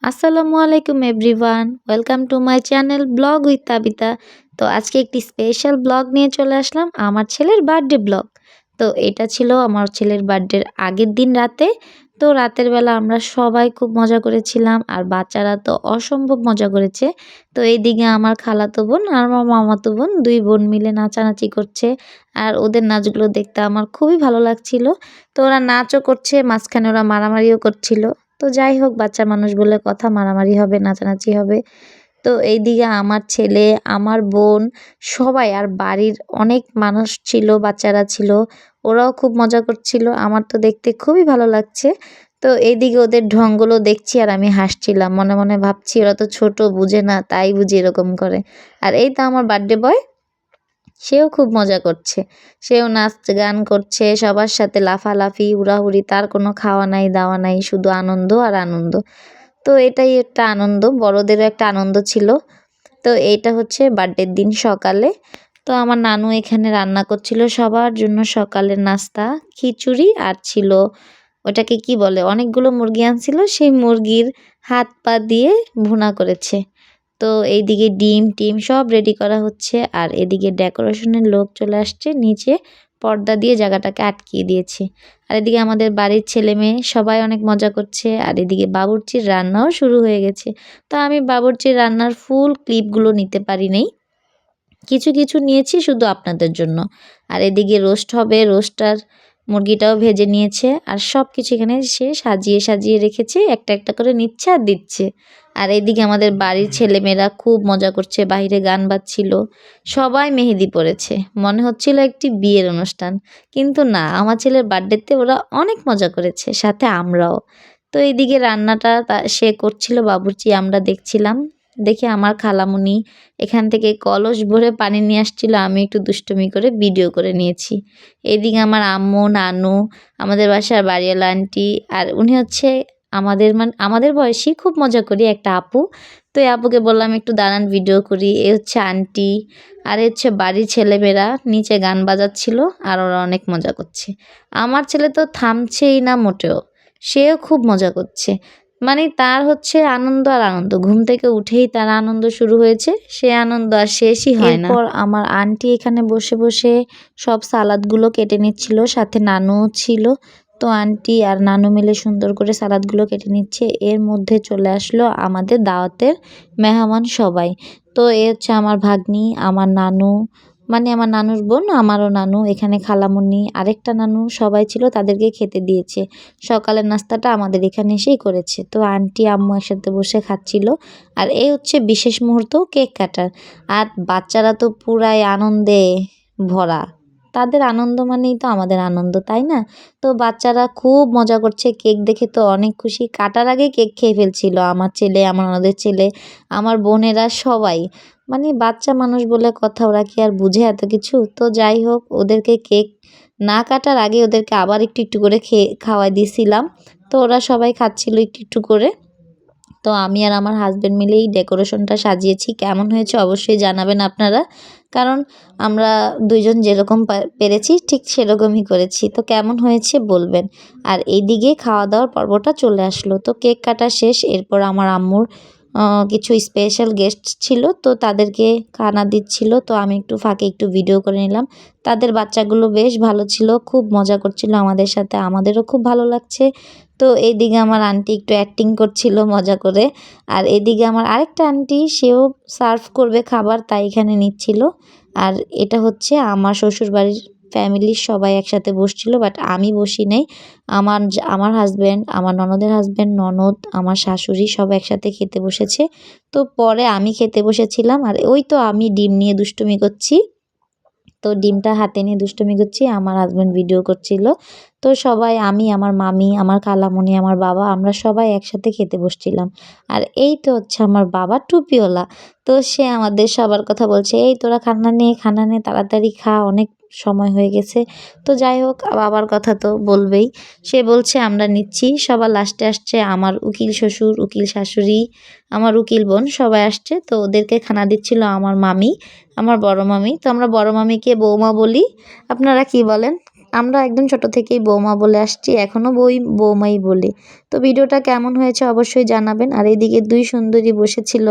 আসসালামু আলাইকুম everyone, welcome to my channel blog with Tabitha. তো আজকে একটি স্পেশাল ব্লগ নিয়ে চলে আসলাম, আমার ছেলের বার্থডে ব্লগ। তো এটা ছিল আমার ছেলের বার্থডের আগের দিন রাতে। তো রাতের বেলা আমরা সবাই খুব মজা করেছিলাম, আর বাচ্চারা তো অসম্ভব মজা করেছে। তো এইদিকে আমার খালাতো বোন আর আমার মামাতো বোন, দুই বোন মিলে নাচানাচি করছে। আর ওদের নাচগুলো দেখতে আমার খুবই ভালো লাগছিল। তো ওরা নাচও করছে, মাঝখানে ওরা মারামারিও করছিল। তো যাই হোক, বাচ্চা মানুষ বলে কথা, মারামারি হবে, নাচানাচি হবে। তো এইদিকে আমার ছেলে, আমার বোন, সবাই আর বাড়ির অনেক মানুষ ছিল, বাচ্চারা ছিল, ওরাও খুব মজা করছিল। আমার তো দেখতে খুবই ভালো লাগছে। তো এইদিকে ওদের ঢংগুলো দেখছি আর আমি হাসছিলাম, মনে মনে ভাবছি ওরা তো ছোট, বুঝে না, তাই বুঝি এরকম করে। আর এই তো আমার বার্থডে বয়, সেও খুব মজা করছে। সেও নাচ গান করছে, সবার সাথে লাফালাফি, হুড়াহুড়ি, তার কোনো খাওয়া নাই দাওয়া নাই, শুধু আনন্দ আর আনন্দ। তো এটাই একটা আনন্দ, বড়দেরও একটা আনন্দ ছিল। তো এইটা হচ্ছে বার্থডের দিন সকালে। তো আমার নানু এখানে রান্না করছিল সবার জন্য সকালের নাস্তা, খিচুড়ি আর ছিল ওটাকে কি বলে, অনেকগুলো মুরগি আনছিল, সেই মুরগির হাত পা দিয়ে ভুনা করেছে। তো এইদিকে ডিম টিম সব রেডি করা হচ্ছে, আর এদিকে ডেকোরেশনের লোক চলে আসছে, নিচে পর্দা দিয়ে জায়গাটাকে আটকিয়ে দিয়েছে। আর এদিকে আমাদের বাড়ির ছেলে মেয়ে সবাই অনেক মজা করছে, আর এদিকে বাবুর্চির রান্নাও শুরু হয়ে গেছে। তো আমি বাবুর্চির রান্নার ফুল ক্লিপগুলো নিতে পারি নাই, কিছু কিছু নিয়েছি শুধু আপনাদের জন্য। আর এদিকে রোস্ট হবে, রোস্টার মুরগিটাও ভেজে নিয়েছে, আর সব কিছু এখানে সে সাজিয়ে সাজিয়ে রেখেছে, একটা একটা করে নিচ্ছে আর দিচ্ছে। আর এদিকে আমাদের বাড়ির ছেলেমেয়েরা খুব মজা করছে, বাইরে গান বাজছিল, সবাই মেহেদি পড়েছে, মনে হচ্ছিল একটি বিয়ের অনুষ্ঠান। কিন্তু না, আমার ছেলের বার্থডেতে ওরা অনেক মজা করেছে, সাথে আমরাও। তো এইদিকে রান্নাটা সে করছিল বাবুর্চি, আমরা দেখছিলাম। দেখে আমার খালামুনি এখান থেকে কলস ভরে পানি নিয়ে আসছিল, আমি একটু দুষ্টুমি করে ভিডিও করে নিয়েছি। এদিকে আমার আম্মু, নানু, আমাদের বাসার বাড়িওয়ালা আন্টি, আর উনি হচ্ছে আমাদের বয়সী, খুব মজা করি, একটা আপু। তো এই আপুকে বললাম একটু দাঁড়ান ভিডিও করি। এ হচ্ছে আন্টি, আর এ হচ্ছে বাড়ির ছেলেমেয়েরা নিচে গান বাজাচ্ছিল, আর ওরা অনেক মজা করছে। আমার ছেলে তো থামছেই না মোটেও, সেও খুব মজা করছে। মানে তার হচ্ছে আনন্দ আর আনন্দ, ঘুম থেকে উঠেই তার আনন্দ শুরু হয়েছে, সে আনন্দ আর শেষই হয় না। এরপর আমার আন্টি এখানে বসে বসে সব সালাদগুলো কেটে নিচ্ছিল, সাথে নানুও ছিল। তো আন্টি আর নানু মিলে সুন্দর করে সালাদগুলো কেটে নিচ্ছে। এর মধ্যে চলে আসলো আমাদের দাওয়াতের মেহমান সবাই। তো এ হচ্ছে আমার ভাগ্নি, আমার নানু, মানে আমার নানুর বোন, আমারও নানু, এখানে খালামুনি, আরেকটা নানু, সবাই ছিল, তাদেরকে খেতে দিয়েছে। সকালের নাস্তাটা আমাদের এখানে এসেই করেছে। তো আন্টি আম্মু একসাথে বসে খাচ্ছিল। আর এই হচ্ছে বিশেষ মুহূর্ত, কেক কাটার। আর বাচ্চারা তো পুরাই আনন্দে ভরা, তাদের আনন্দ মানেই তো আমাদের আনন্দ, তাই না? তো বাচ্চারা খুব মজা করছে, কেক দেখে তো অনেক খুশি, কাটার আগে কেক খেয়ে ফেলছিল আমার ছেলে, আমার ননদের ছেলে, আমার বোনেরা সবাই। মানে বাচ্চা মানুষ বলে কথা, ওরা কি আর বুঝে এত কিছু? তো যাই হোক, ওদেরকে কেক না কাটার আগে ওদেরকে আবার একটু একটু করে খাওয়াই দিয়েছিলাম। তো ওরা সবাই খাচ্ছিল একটু একটু করে। তো আমি আর আমার হাজব্যান্ড মিলেই ডেকোরেশনটা সাজিয়েছি। কেমন হয়েছে অবশ্যই জানাবেন আপনারা, কারণ আমরা দুইজন যেরকম পেরেছি ঠিক সেরকমই করেছি। তো কেমন হয়েছে বলবেন। আর এইদিকে খাওয়া দাওয়ার পর্বটা চলে আসলো। তো কেক কাটা শেষ, এরপর আমার আম্মুর কিছু স্পেশাল গেস্ট ছিল, তো তাদেরকে খানা দিচ্ছিল। তো আমি একটু ফাঁকে একটু ভিডিও করে নিলাম। তাদের বাচ্চাগুলো বেশ ভালো ছিল, খুব মজা করছিল আমাদের সাথে, আমাদেরও খুব ভালো লাগছে। তো এইদিকে আমার আন্টি একটু অ্যাক্টিং করছিল মজা করে। আর এদিকে আমার আরেকটা আন্টি, সেও সার্ভ করবে খাবার, তাই এখানে নিচ্ছিল। আর এটা হচ্ছে আমার শ্বশুরবাড়ির ফ্যামিলির সবাই একসাথে বসছিল, বাট আমি বসি নাই। আমার হাজব্যান্ড, আমার ননদের হাজব্যান্ড, ননদ, আমার শাশুড়ি সব একসাথে খেতে বসেছে। তো পরে আমি খেতে বসেছিলাম, আর ওই তো আমি ডিম নিয়ে দুষ্টুমি করছি। তো ডিমটা হাতে নিয়ে দুষ্টুমি করছি, আমার হাজব্যান্ড ভিডিও করছিল। তো সবাই, আমি, আমার মামি, আমার খালামণি, আমার বাবা, আমরা সবাই একসাথে খেতে বসছিলাম। আর এই তো হচ্ছে আমার বাবা টুপিওয়ালা। তো সে আমাদের সবার কথা বলছে, এই তোরা খানা নে, খানা নে, তাড়াতাড়ি খা, অনেক সময় হয়ে গেছে। তো যাই হোক, বাবার কথা তো বলবেই। সে বলছে আমরা নিচ্ছি, সবার লাস্টে আসছে আমার উকিল শ্বশুর, উকিল শাশুড়ি, আমার উকিল বোন, সবাই আসছে। তো ওদেরকে খানা দিচ্ছিল আমার মামি, আমার বড় মামি। তো আমরা বড় মামিকে বৌমা বলি, আপনারা কি বলেন? আমরা একদম ছোট থেকেই বৌমা বলে আসছি, এখনো বৌমাই বলি। তো ভিডিওটা কেমন হয়েছে অবশ্যই জানাবেন। আর এদিকে দুই সুন্দরী বসেছিল